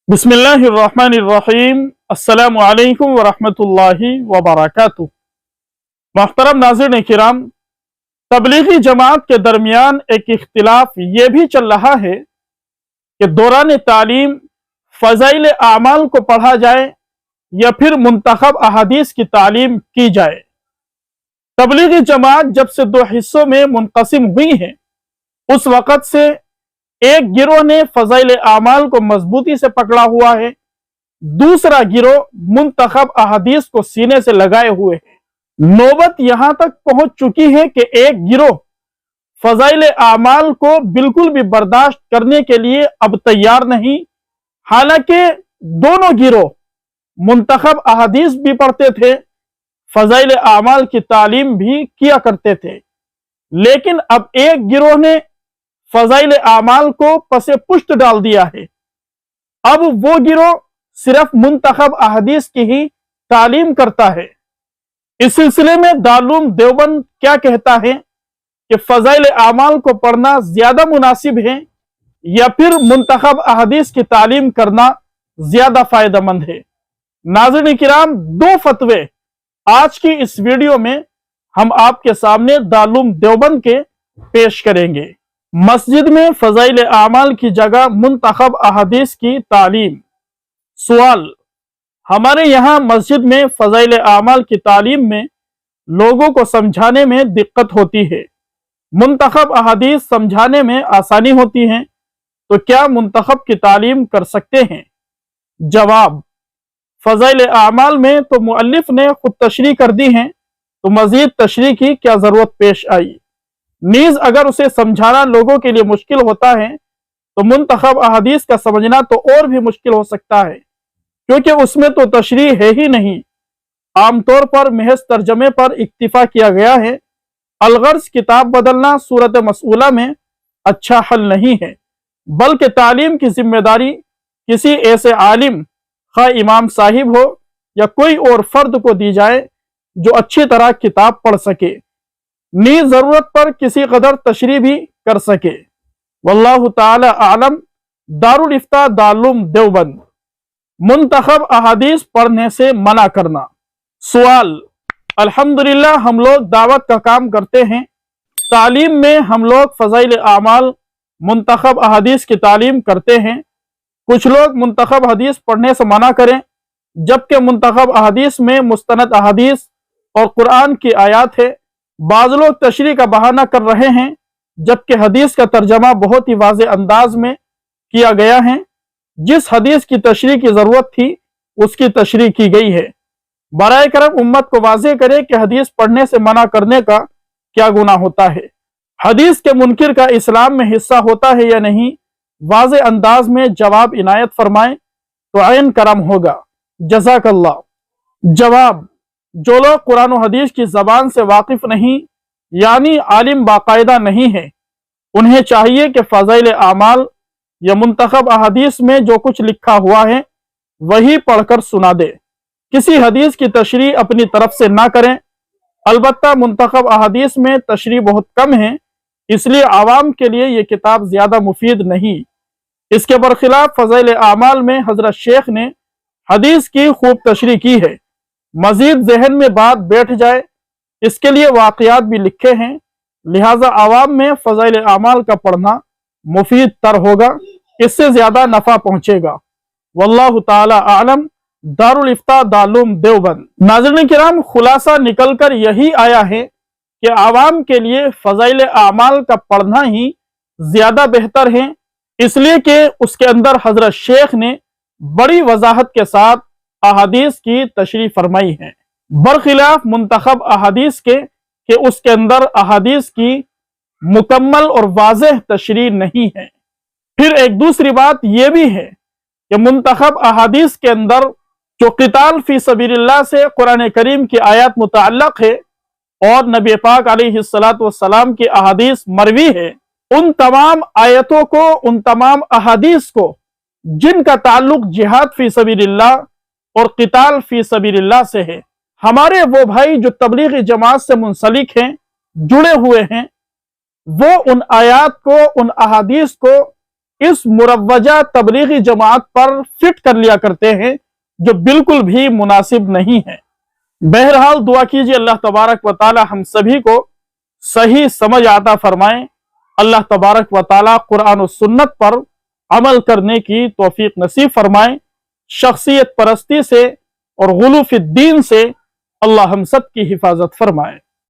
बिस्मिल्लाहिर्रहमानिर्रहीम। अस्सलामु अलैकुम वरहमतुल्लाहि वबरकातुहू। मोहतरम नाज़रीन किराम, तबलीगी जमात के दरमियान एक इख्तिलाफ ये भी चल रहा है कि दौरान तालीम फ़ज़ाइल आमाल को पढ़ा जाए या फिर मुंतखब अहादीस की तालीम की जाए। तबलीगी जमात जब से दो हिस्सों में मुनक़सिम हुई है, उस वक़्त से एक गिरोह ने फ़ज़ाइल आमाल को मजबूती से पकड़ा हुआ है, दूसरा गिरोह मुंतखब अहादीस को सीने से लगाए हुए है। नौबत यहां तक पहुंच चुकी है कि एक गिरोह फ़ज़ाइल आमाल को बिल्कुल भी बर्दाश्त करने के लिए अब तैयार नहीं। हालांकि दोनों गिरोह मुंतखब अहादीस भी पढ़ते थे, फ़ज़ाइल आमाल की तालीम भी किया करते थे, लेकिन अब एक गिरोह ने फ़ज़ाइल आमाल को पसे पुष्ट डाल दिया है। अब वो गिरोह सिर्फ मुंतखब अहादीस की ही तालीम करता है। इस सिलसिले में दारुल देवबंद क्या कहता है कि फ़ज़ाइल आमाल को पढ़ना ज्यादा मुनासिब है या फिर मुंतखब अहादीस की तालीम करना ज्यादा फायदेमंद है। नाज़रीन किराम, दो फतवे आज की इस वीडियो में हम आपके सामने दारुल देवबंद के पेश करेंगे। मस्जिद में फ़ज़ाइल आमाल की जगह मुंतखब अहादीस की तालीम। सवाल: हमारे यहाँ मस्जिद में फ़ज़ाइल आमाल की तालीम में लोगों को समझाने में दिक्कत होती है, मुंतखब अहादीस समझाने में आसानी होती है, तो क्या मुंतखब की तालीम कर सकते हैं? जवाब: फ़ज़ाइल आमाल में तो मुअल्लिफ ने खुद तशरीह कर दी है, तो मज़ीद तशरीह की क्या ज़रूरत पेश आई। नीज अगर उसे समझाना लोगों के लिए मुश्किल होता है, तो मुंतखब अहादीस का समझना तो और भी मुश्किल हो सकता है, क्योंकि उसमें तो तशरीह है ही नहीं। आमतौर पर महज तर्जमे पर इक्तिफा किया गया है। अलगर्ज किताब बदलना सूरत मसऊला में अच्छा हल नहीं है, बल्कि तालीम की जिम्मेदारी किसी ऐसे आलिम, खा इमाम साहिब हो या कोई और फर्द को दी जाए जो अच्छी तरह किताब पढ़ सके, नीज जरूरत पर किसी कदर तशरीह भी कर सके। वल्लाहु ताला आलम। दारुल इफ्ता दारुल देवबंद। मुंतखब अहादीस पढ़ने से मना करना। सवाल: अल्हम्दुलिल्लाह हम लोग दावत का काम करते हैं, तालीम में हम लोग फ़ज़ाइल आमाल मुंतखब अहादीस की तालीम करते हैं। कुछ लोग मुंतखब हदीस पढ़ने से मना करें, जबकि मुंतखब अहादीस में मुस्तनद अहादीस और कुरान की आयत है। बाज़ लोग तशरीह का बहाना कर रहे हैं, जबकि हदीस का तर्जमा बहुत ही वाज़ेह अंदाज में किया गया है। जिस हदीस की तशरीह की ज़रूरत थी उसकी तशरीह की गई है। बराए करम उम्मत को वाज़ेह करे कि हदीस पढ़ने से मना करने का क्या गुनाह होता है। हदीस के मुनकिर का इस्लाम में हिस्सा होता है या नहीं, वाज़ेह अंदाज में जवाब इनायत फरमाएं तो आयन करम होगा। जज़ाकल्लाह। जवाब: जो लोग कुरान और हदीस की ज़बान से वाकिफ नहीं, यानी आलिम बाकायदा नहीं है, उन्हें चाहिए कि फ़ज़ाइल आमाल या मुंतखब अहादीस में जो कुछ लिखा हुआ है वही पढ़कर सुना दे। किसी हदीस की तशरीह अपनी तरफ से ना करें। अलबत्ता मुंतखब अहादीस में तशरीह बहुत कम है, इसलिए आवाम के लिए ये किताब ज़्यादा मुफीद नहीं। इसके बरखिलाफ फ़ज़ाइल आमाल में हज़रत शेख ने हदीस की खूब तशरीह की है। मजीद जहन में बात बैठ जाए, इसके लिए वाक़यात भी लिखे हैं, लिहाजा आवाम में फ़ज़ाइल आमाल का पढ़ना मुफीद तर होगा, इससे ज़्यादा नफ़ा पहुँचेगा। वल्लाहु ताला आलम। दारुल इफ्ता दारुल देवबंद। नाज़रीन किराम, खुलासा निकल कर यही आया है कि आवाम के लिए फ़ज़ाइल आमाल का पढ़ना ही ज़्यादा बेहतर है, इसलिए कि उसके अंदर हज़रत शेख ने बड़ी वजाहत के साथ अहादीस की तशरीह फरमाई है, बरखिलाफ मुंतखब अहादीस के कि उसके अंदर अहादीस की मुकम्मल और वाज़ेह तशरीह नहीं है। फिर एक दूसरी बात यह भी है कि मुंतखब अहादीस के अंदर जो क़िताल फी सबीलिल्लाह से कुरान करीम की आयत मुतअल्लक़ है और नबी पाक अलैहिस्सलातु वस्सलाम की अहादीस मरवी है, उन तमाम आयतों को, उन तमाम अहादीस को जिनका ताल्लुक जिहाद फी सबीलिल्लाह और क़िताल फी सबीलिल्लाह से है, हमारे वो भाई जो तबलीगी जमात से मुंसलिक हैं, जुड़े हुए हैं, वो उन आयात को, उन अहादीस को اس مروجہ تبلیغی جماعت پر فٹ کر لیا کرتے ہیں جو بالکل بھی مناسب نہیں ہے۔ بہرحال دعا کیجیے اللہ تبارک و تعالی ہم سبھی کو صحیح سمجھ عطا فرمائیں، اللہ تبارک و تعالی قرآن و سنت پر عمل کرنے کی توفیق نصیب فرمائیں، شخصیت پرستی سے اور غلو فی الدین سے اللہ ہم سب کی حفاظت فرمائے۔